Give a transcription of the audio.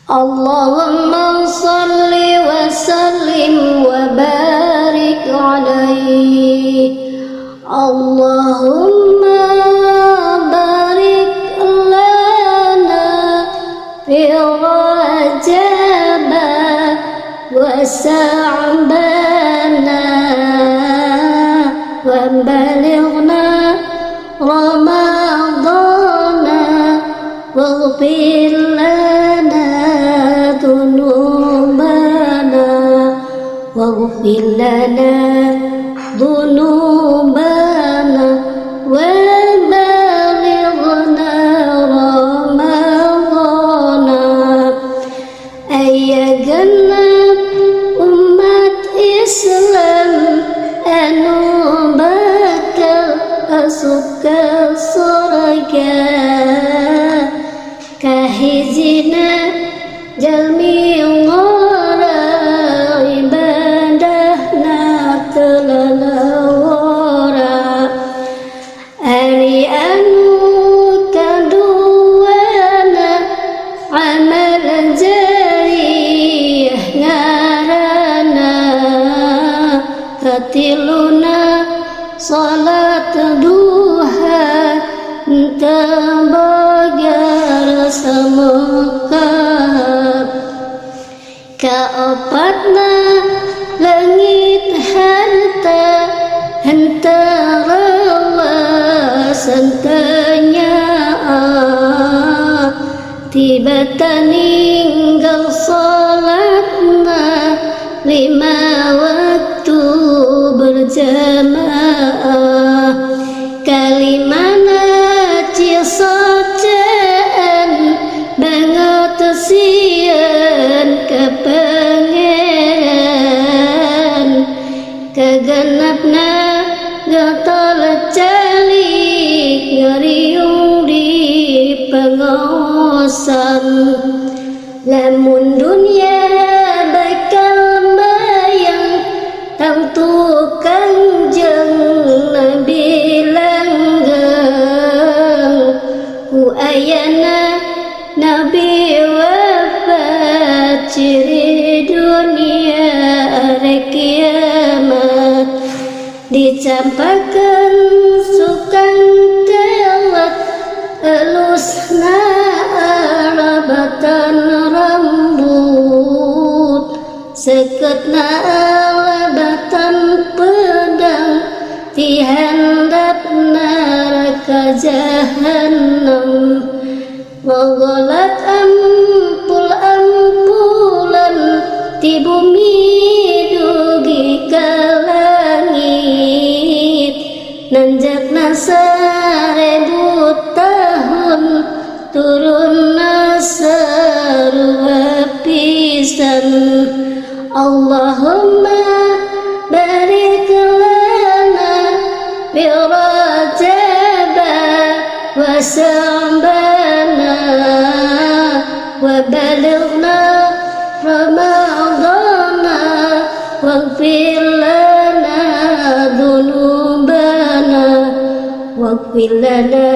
Allahumma salli wa sallim wa barik alaihi. Allahumma barik lana fi Rajab wa Sha'bana wa balighna Ramadana waghfir lana dhunubana waghfir lana dhunubana wa balighna Ramadana. Aya genep umat Islam anu bakal asup ka surga, kahijina jalmi ngora ibadahna telalawara. Ari anu kaduana amal jariyah ngarana, katiluna salat duha tabagar samekap. Kaopatna langit harta hentara santanya tiba ninggal salatna 5 waktu berjamaah. Kalimana cisocaan banget sieun kepengeran, kegenapna gatol calik ngeriung di pengosan. Lamun dunia bakal bayang tangtu Kangjeng Nabi langgeng, ku ayana Nabi wafat ciri dunia arek kiamat. Dicampakan sukang telat elusna arabatan rambut, seketna alabatan pedang tihandap neraka jahanam. Mogolat ampul-ampulan ti bumi dugi ka langit, nanjakna 1000 tahun turunna sarua pisan. Allahumma barik lana fi Rajab wa Sha'bana wa balighna Ramadana waghfir lana dhunubana waghfir lana